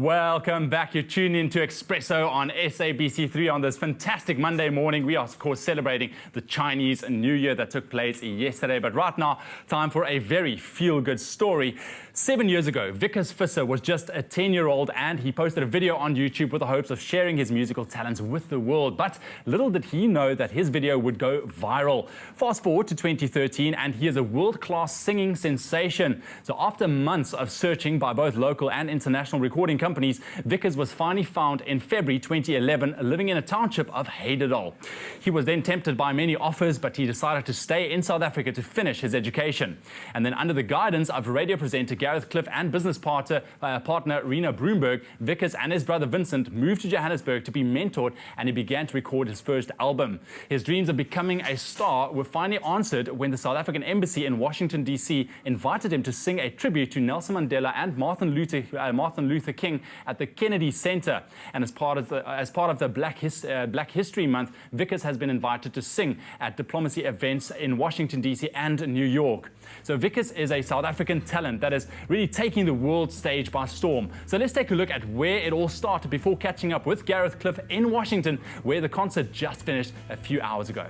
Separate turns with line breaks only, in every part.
Welcome back. You're tuned in to Expresso on SABC3 on this fantastic Monday morning. We are, of course, celebrating the Chinese New Year that took place yesterday. But right now, time for a very feel-good story. 7 years ago, Vicus Visser was just a 10-year-old and he posted a video on YouTube with the hopes of sharing his musical talents with the world. But little did he know that his video would go viral. Fast forward to 2013 and he is a world-class singing sensation. So after months of searching by both local and international recording companies, Vicus was finally found in February 2011 living in a township of Heidedal. He was then tempted by many offers, but he decided to stay in South Africa to finish his education. And then under the guidance of radio presenter Gareth Cliff and business partner Rena Broomberg, Vicus and his brother Vincent moved to Johannesburg to be mentored and he began to record his first album. His dreams of becoming a star were finally answered when the South African Embassy in Washington, D.C. invited him to sing a tribute to Nelson Mandela and Martin Luther King at the Kennedy Center. And as part of the Black History Month, Vicus has been invited to sing at diplomacy events in Washington, D.C. and New York. So Vicus is a South African talent that is really taking the world stage by storm. So let's take a look at where it all started before catching up with Gareth Cliff in Washington, where the concert just finished a few hours ago.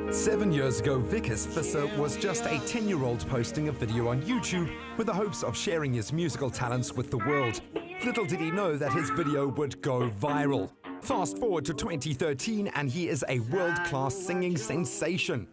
7 years ago, Vicus Visser was just a 10-year-old posting a video on YouTube with the hopes of sharing his musical talents with the world. Little did he know that his video would go viral. Fast forward to 2013 and he is a world-class singing sensation.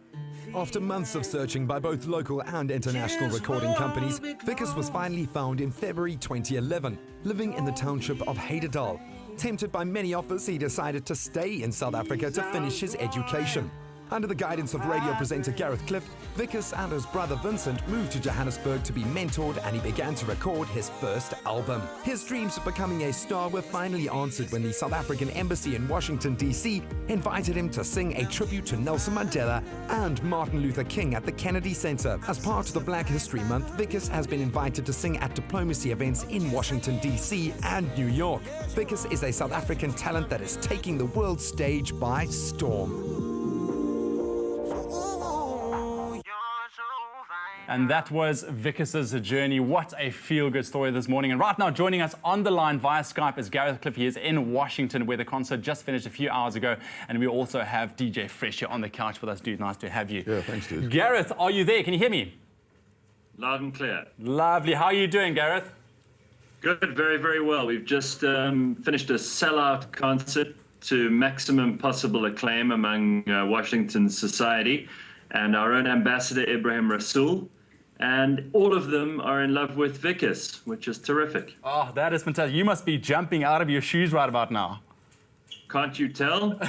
After months of searching by both local and international recording companies, Vicus was finally found in February 2011, living in the township of Heidedal. Tempted by many offers, he decided to stay in South Africa to finish his education. Under the guidance of radio presenter Gareth Cliff, Vicus and his brother Vincent moved to Johannesburg to be mentored and he began to record his first album. His dreams of becoming a star were finally answered when the South African Embassy in Washington, D.C. invited him to sing a tribute to Nelson Mandela and Martin Luther King at the Kennedy Center. As part of the Black History Month, Vicus has been invited to sing at diplomacy events in Washington, D.C. and New York. Vicus is a South African talent that is taking the world stage by storm.
And that was Vicus's journey. What a feel-good story this morning. And right now, joining us on the line via Skype is Gareth Cliff. He is in Washington, where the concert just finished a few hours ago. And we also have DJ Fresh here on the couch with us, dude. Nice to have you.
Yeah, thanks, dude.
Gareth, are you there? Can you hear me?
Loud and clear.
Lovely. How are you doing, Gareth?
Good, very, very well. We've just finished a sellout concert to maximum possible acclaim among Washington's society and our own ambassador, Ibrahim Rasool. And all of them are in love with Vicus, which is terrific.
Oh, that is fantastic. You must be jumping out of your shoes right about now.
Can't you tell?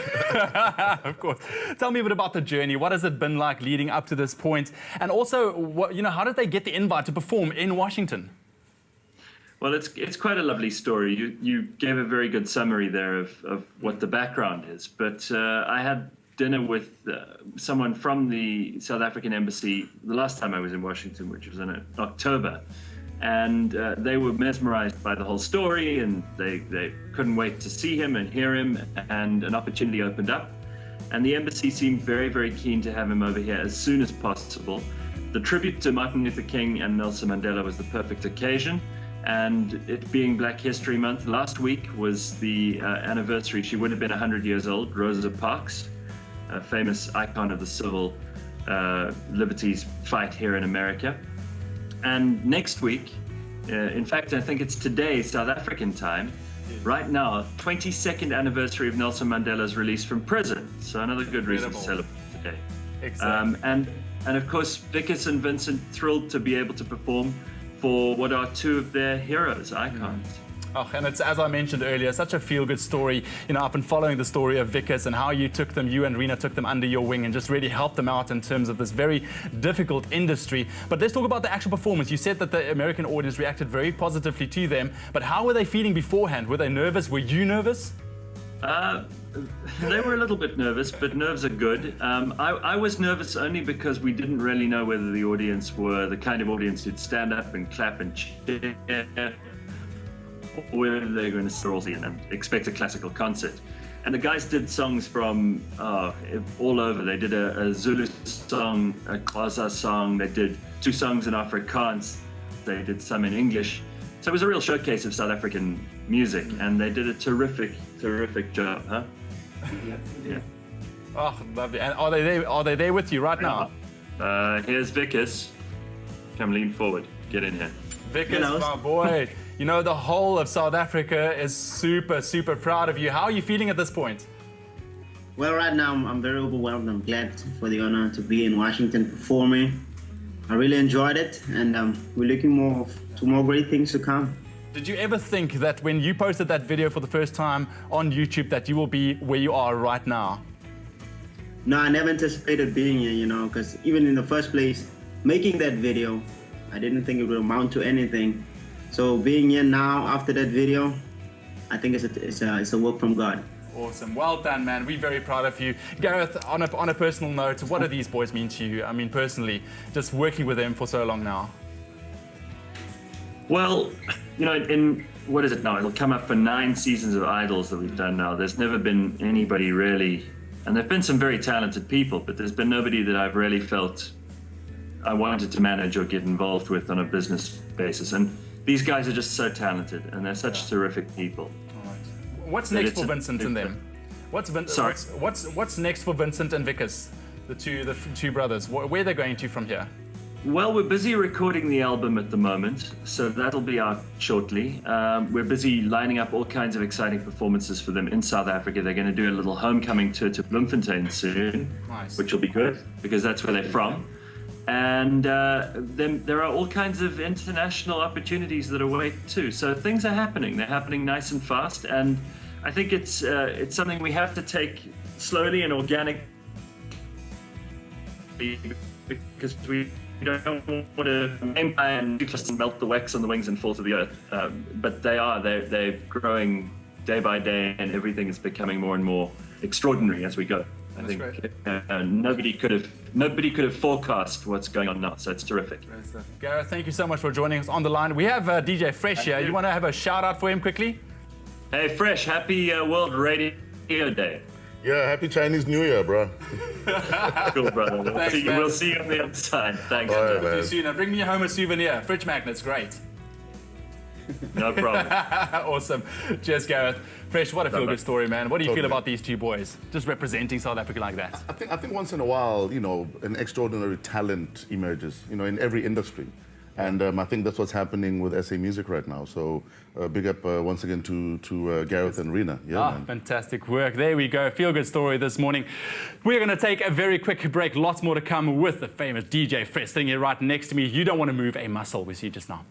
Of course. Tell me a bit about the journey. What has it been like leading up to this point? And also, how did they get the invite to perform in Washington?
Well, it's quite a lovely story. You gave a very good summary there of what the background is. But I had dinner with someone from the South African Embassy the last time I was in Washington, which was in October. And they were mesmerized by the whole story, and they couldn't wait to see him and hear him, and an opportunity opened up. And the embassy seemed very, very keen to have him over here as soon as possible. The tribute to Martin Luther King and Nelson Mandela was the perfect occasion. And it being Black History Month, last week was the anniversary. She would have been 100 years old, Rosa Parks, a famous icon of the civil liberties fight here in America. And next week, in fact, I think it's today, South African time, right now, 22nd anniversary of Nelson Mandela's release from prison. So another good reason to celebrate today.
Excellent.
And of course, Vicus and Vincent thrilled to be able to perform for what are two of their heroes, icons.
Oh, and it's, as I mentioned earlier, such a feel-good story. I've been following the story of Vicus and how you and Rena took them under your wing and just really helped them out in terms of this very difficult industry. But let's talk about the actual performance. You said that the American audience reacted very positively to them, but how were they feeling beforehand? Were they nervous? Were you nervous?
They were a little bit nervous, but nerves are good. I was nervous only because we didn't really know whether the audience were the kind of audience who'd stand up and clap and cheer, or whether they're going to stroll in and expect a classical concert. And the guys did songs from all over. They did a Zulu song, a Xhosa song. They did 2 songs in Afrikaans. They did some in English. So it was a real showcase of South African music, and they did a terrific job, huh? Yeah.
Oh, lovely. And are they there with you right now?
Here's Vicus. Come lean forward. Get in here.
Vicus, my boy. You know, the whole of South Africa is super proud of you. How are you feeling at this point?
Well, right now I'm very overwhelmed. I'm glad for the honor to be in Washington performing. I really enjoyed it, and we're looking to more great things to come.
Did you ever think that when you posted that video for the first time on YouTube that you will be where you are right now?
No, I never anticipated being here, you know, because even in the first place, making that video, I didn't think it would amount to anything. So being here now after that video, I think it's a work from God.
Awesome. Well done, man. We're very proud of you. Gareth, on a personal note, what do these boys mean to you? I mean, personally, just working with them for so long now.
Well, you know, in what is it now? It'll come up for 9 seasons of Idols that we've done now. There's never been anybody really, and there've been some very talented people, but there's been nobody that I've really felt I wanted to manage or get involved with on a business basis. And these guys are just so talented, and they're such terrific people.
What's next for Vincent and them? What's next for Vincent and Vicus, the two brothers? Where are they going to from here?
Well, we're busy recording the album at the moment, so that'll be out shortly. We're busy lining up all kinds of exciting performances for them in South Africa. They're going to do a little homecoming tour to Bloemfontein soon, which will be good because that's where they're from. And then there are all kinds of international opportunities that await too. So things are happening. They're happening nice and fast. And I think it's something we have to take slowly and organically because we don't want to empire and just melt the wax on the wings and fall to the earth. But they're growing day by day, and everything is becoming more and more extraordinary as we go. I think nobody could have forecast what's going on now, so it's terrific.
Gareth, thank you so much for joining us on the line. We have DJ Fresh here. You want to have a shout out for him quickly?
Hey, Fresh, happy World Radio Day.
Yeah, happy Chinese New Year, bro.
Cool, brother. We'll see you on the other side. Thanks.
All right,
See you soon. And bring me home a souvenir. Fridge magnets, great.
No problem.
Awesome. Cheers, Gareth. Fresh, what a feel-good story, man. What do you feel about these two boys just representing South Africa like that?
I think once in a while, you know, an extraordinary talent emerges, you know, in every industry. And I think that's what's happening with SA Music right now. So big up once again to Gareth and Rena. Yeah, man.
Fantastic work. There we go. Feel-good story this morning. We're going to take a very quick break. Lots more to come with the famous DJ Fresh sitting here right next to me. You don't want to move a muscle. We'll see you just now.